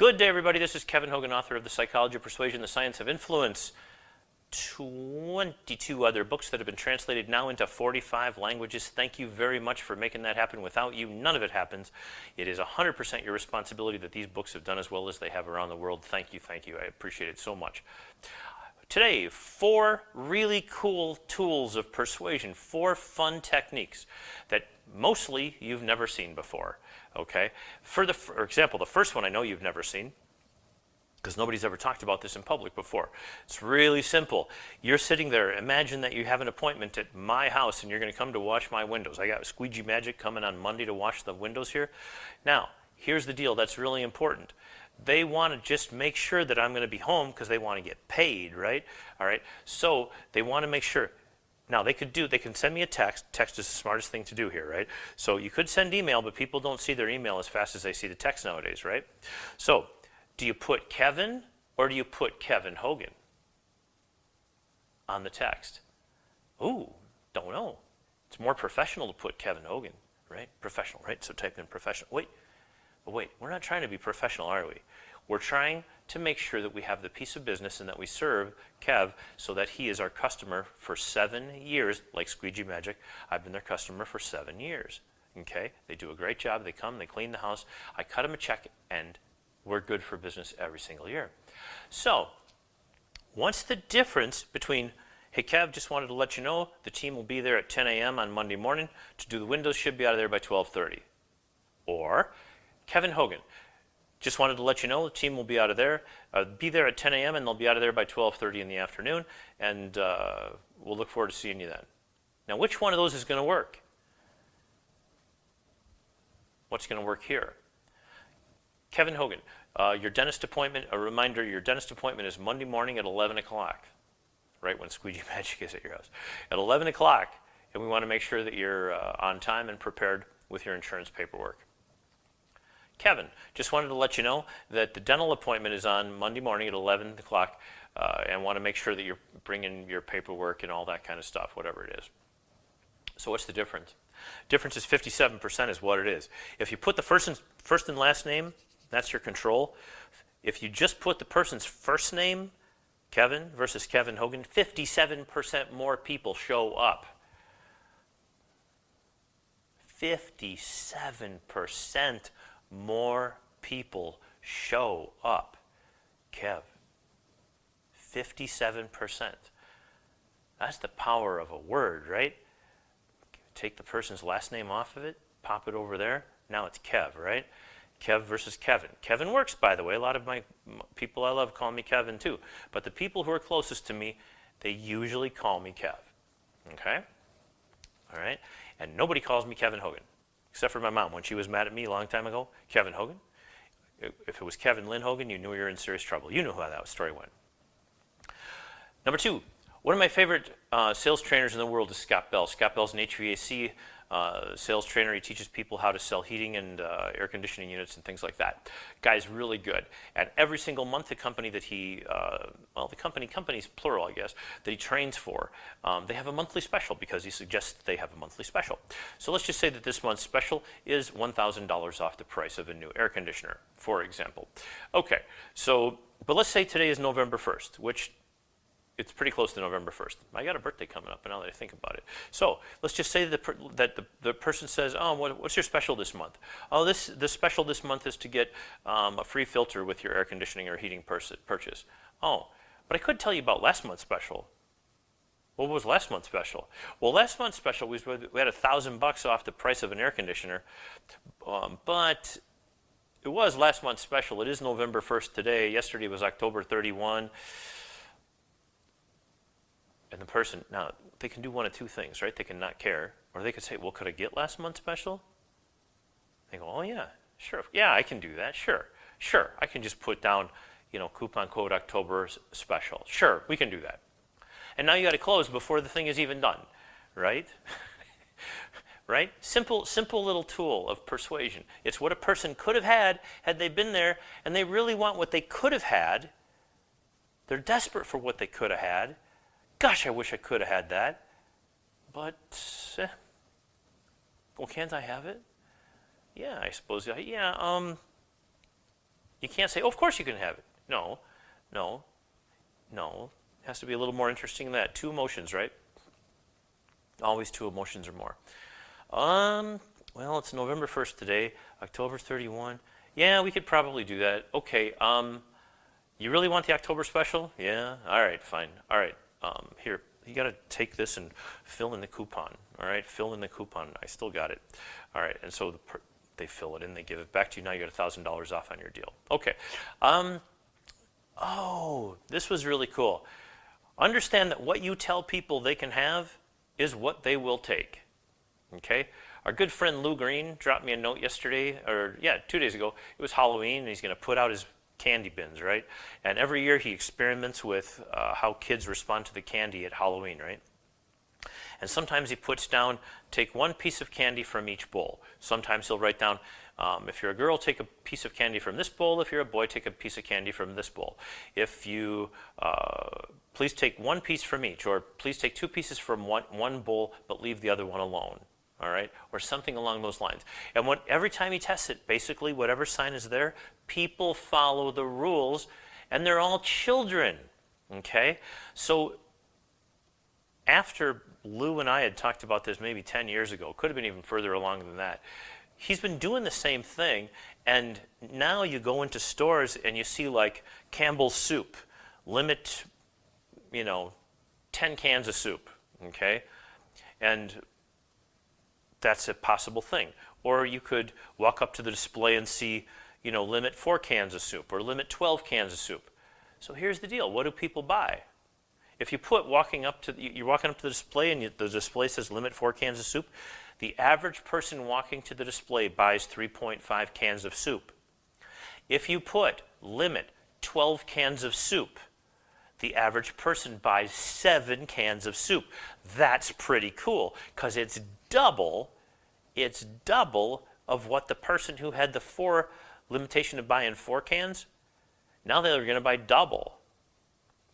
Good day, everybody. This is Kevin Hogan, author of The Psychology of Persuasion, The Science of Influence. 22 other books that have been translated now into 45 languages. Thank you very much for making that happen. Without you, none of it happens. It is 100% your responsibility that these books have done as well as they have around the world. Thank you, thank you. I appreciate it so much. Today, 4 really cool tools of persuasion, 4 fun techniques that mostly you've never seen before. Okay? For example, the first one I know you've never seen, because nobody's ever talked about this in public before. It's really simple. You're sitting there. Imagine that you have an appointment at my house and you're going to come to wash my windows. I got Squeegee Magic coming on Monday to wash the windows here. Now, here's the deal. That's really important. They want to just make sure that I'm going to be home because they want to get paid, right? All right. So they want to make sure. Now, they can send me a text. Text is the smartest thing to do here, right? So you could send email, but people don't see their email as fast as they see the text nowadays, right? So do you put Kevin or do you put Kevin Hogan on the text? Ooh, don't know. It's more professional to put Kevin Hogan, right? Professional, right? So type in professional. Wait, we're not trying to be professional, are we? We're trying to make sure that we have the piece of business and that we serve Kev so that he is our customer for 7 years, like Squeegee Magic. I've been their customer for 7 years, okay? They do a great job. They come, they clean the house. I cut them a check, and we're good for business every single year. So, what's the difference between, hey Kev, just wanted to let you know the team will be there at 10 a.m. on Monday morning to do the windows, should be out of there by 12:30. Or, Kevin Hogan, just wanted to let you know the team will be out of there, be there at 10 a.m. and they'll be out of there by 12:30 in the afternoon, and we'll look forward to seeing you then. Now, which one of those is going to work? What's going to work here? Kevin Hogan, your dentist appointment, a reminder, your dentist appointment is Monday morning at 11 o'clock, right when Squeegee Magic is at your house. At 11 o'clock, and we want to make sure that you're on time and prepared with your insurance paperwork. Kevin, just wanted to let you know that the dental appointment is on Monday morning at 11 o'clock, and want to make sure that you're bringing your paperwork and all that kind of stuff, whatever it is. So what's the difference? Difference is 57% is what it is. If you put the first and last name, that's your control. If you just put the person's first name, Kevin versus Kevin Hogan, 57% more people show up. 57% more people show up. Kev. 57%. That's the power of a word, right? Take the person's last name off of it, pop it over there. Now it's Kev, right? Kev versus Kevin. Kevin works, by the way. A lot of my people I love call me Kevin too. But the people who are closest to me, they usually call me Kev. Okay? All right? And nobody calls me Kevin Hogan, except for my mom. When she was mad at me a long time ago, Kevin Hogan. If it was Kevin Lynn Hogan, you knew you were in serious trouble. You know how that story went. Number 2, one of my favorite sales trainers in the world is Scott Bell. Scott Bell's an HVAC sales trainer. He teaches people how to sell heating and air conditioning units and things like that. Guy's really good. And every single month, the company that he, company's plural, I guess, that he trains for, they have a monthly special because he suggests they have a monthly special. So let's just say that this month's special is $1,000 off the price of a new air conditioner, for example. Okay, so, but let's say today is November 1st, which it's pretty close to November 1st. I got a birthday coming up, now that I think about it. So let's just say that the person says, oh, what's your special this month? Oh, the special this month is to get a free filter with your air conditioning or heating purchase. Oh, but I could tell you about last month's special. What was last month's special? Well, last month's special, we had $1,000 off the price of an air conditioner, but it was last month's special. It is November 1st today. Yesterday was October 31. And the person, now, they can do one of two things, right? They can not care, or they could say, well, could I get last month's special? They go, oh, yeah, sure. Yeah, I can do that, sure. Sure, I can just put down, coupon code October special. Sure, we can do that. And now you got to close before the thing is even done, right? Right? Simple little tool of persuasion. It's what a person could have had they been there, and they really want what they could have had. They're desperate for what they could have had. Gosh, I wish I could have had that. But, well, can't I have it? Yeah, I suppose. Yeah, You can't say, oh, of course you can have it. No, no, no. It has to be a little more interesting than that. 2 emotions, right? Always 2 emotions or more. Well, it's November 1st today, October 31. Yeah, we could probably do that. Okay, you really want the October special? Yeah, all right, fine. All right, here, you got to take this and fill in the coupon. All right, fill in the coupon. I still got it. All right, and so they fill it in, they give it back to you. Now you got $1,000 off on your deal. Okay. Oh, this was really cool. Understand that what you tell people they can have is what they will take. Okay? Our good friend Lou Green dropped me a note yesterday, or 2 days ago. It was Halloween, and he's going to put out his candy bins, right? And every year he experiments with how kids respond to the candy at Halloween, right? And sometimes he puts down, take 1 piece of candy from each bowl. Sometimes he'll write down, if you're a girl, take a piece of candy from this bowl. If you're a boy, take a piece of candy from this bowl. If you, please take 1 piece from each, or please take 2 pieces from one bowl, but leave the other one alone. All right, or something along those lines. And every time he tests it, basically whatever sign is there, people follow the rules, and they're all children. Okay, so after Lou and I had talked about this maybe 10 years ago, could have been even further along than that, he's been doing the same thing, and now you go into stores and you see like Campbell's soup, limit, 10 cans of soup, okay? And that's a possible thing. Or you could walk up to the display and see, limit 4 cans of soup or limit 12 cans of soup. So here's the deal. What do people buy? If you put you're walking up to the display and the display says limit 4 cans of soup, the average person walking to the display buys 3.5 cans of soup. If you put limit 12 cans of soup, the average person buys 7 cans of soup. That's pretty cool because it's double of what the person who had the 4 limitation of buying 4 cans, now they're going to buy double.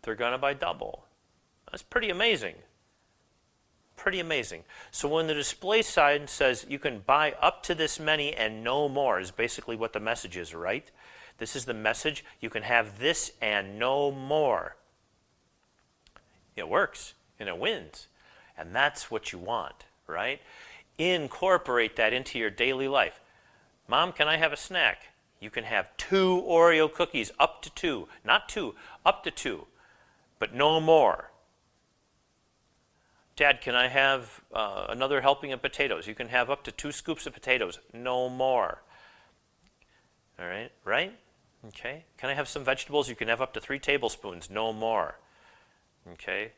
They're going to buy double. That's pretty amazing. Pretty amazing. So when the display sign says you can buy up to this many and no more is basically what the message is, right? This is the message. You can have this and no more. It works and it wins. And that's what you want, right? Incorporate that into your daily life. Mom, can I have a snack? You can have 2 Oreo cookies, up to 2. Not 2, up to 2. But no more. Dad, can I have another helping of potatoes? You can have up to 2 scoops of potatoes. No more. All right, right? Okay. Can I have some vegetables? You can have up to 3 tablespoons. No more. Okay.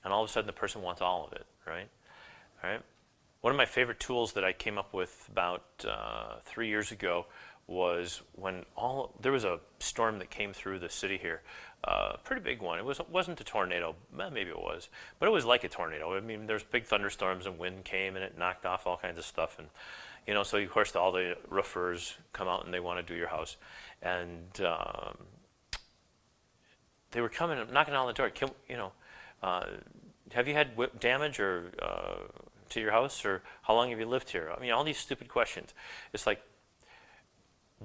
And all of a sudden the person wants all of it, right? All right. One of my favorite tools that I came up with about 3 years ago was when there was a storm that came through the city here, pretty big one. It wasn't a tornado, well, maybe it was, but it was like a tornado. I mean, there's big thunderstorms and wind came and it knocked off all kinds of stuff, and so of course all the roofers come out and they want to do your house, and they were coming and knocking on the door. Have you had damage or to your house, or how long have you lived here? I mean, all these stupid questions. It's like,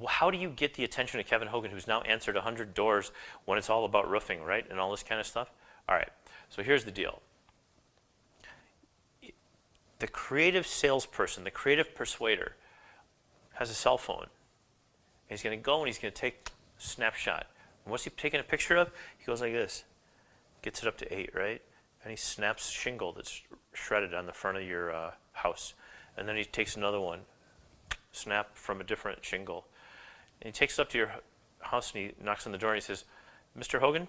how do you get the attention of Kevin Hogan, who's now answered 100 doors when it's all about roofing, right, and all this kind of stuff? All right, so here's the deal. The creative salesperson, the creative persuader, has a cell phone. He's going to go and he's going to take a snapshot. And what's he taking a picture of? He goes like this, gets it up to 8, right? And he snaps shingle that's shredded on the front of your house. And then he takes another one, snap from a different shingle. And he takes it up to your house and he knocks on the door and he says, Mr. Hogan,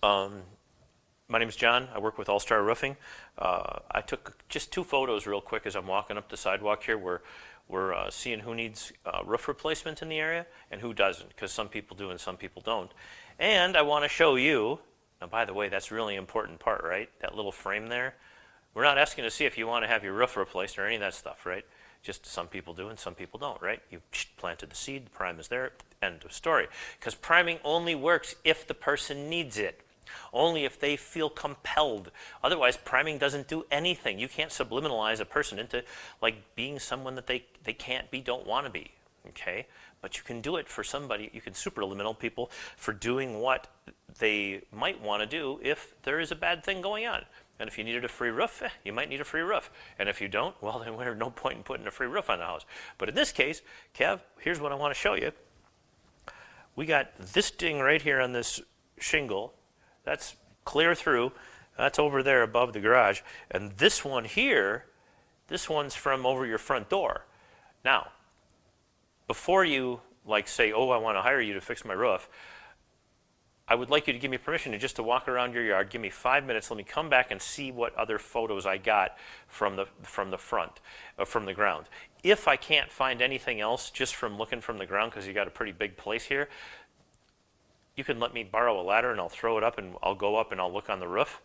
my name is John. I work with All Star Roofing. I took just 2 photos real quick as I'm walking up the sidewalk here. We're seeing who needs roof replacement in the area and who doesn't, because some people do and some people don't. And I want to show you, now by the way, that's a really important part, right? That little frame there. We're not asking to see if you want to have your roof replaced or any of that stuff, right? Just some people do and some people don't, right? You planted the seed, the prime is there, end of story. Because priming only works if the person needs it. Only if they feel compelled. Otherwise, priming doesn't do anything. You can't subliminalize a person into like being someone that they can't be, don't want to be. okay? But you can do it for somebody, you can superliminal people for doing what they might want to do if there is a bad thing going on. And if you needed a free roof, you might need a free roof. And if you don't, well, then there's no point in putting a free roof on the house. But in this case, Kev, here's what I want to show you. We got this ding right here on this shingle. That's clear through. That's over there above the garage. And this one here, this one's from over your front door. Now, before you say, oh, I want to hire you to fix my roof, I would like you to give me permission to walk around your yard. Give me 5 minutes. Let me come back and see what other photos I got from the front, from the ground. If I can't find anything else just from looking from the ground, because you got a pretty big place here, you can let me borrow a ladder and I'll throw it up and I'll go up and I'll look on the roof.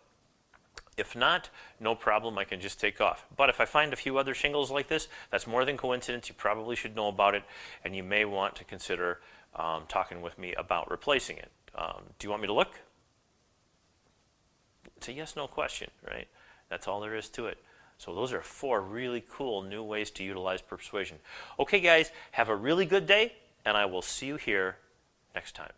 If not, no problem, I can just take off. But if I find a few other shingles like this, that's more than coincidence. You probably should know about it, and you may want to consider talking with me about replacing it. Do you want me to look? It's a yes-no question, right? That's all there is to it. So those are 4 really cool new ways to utilize persuasion. Okay, guys, have a really good day, and I will see you here next time.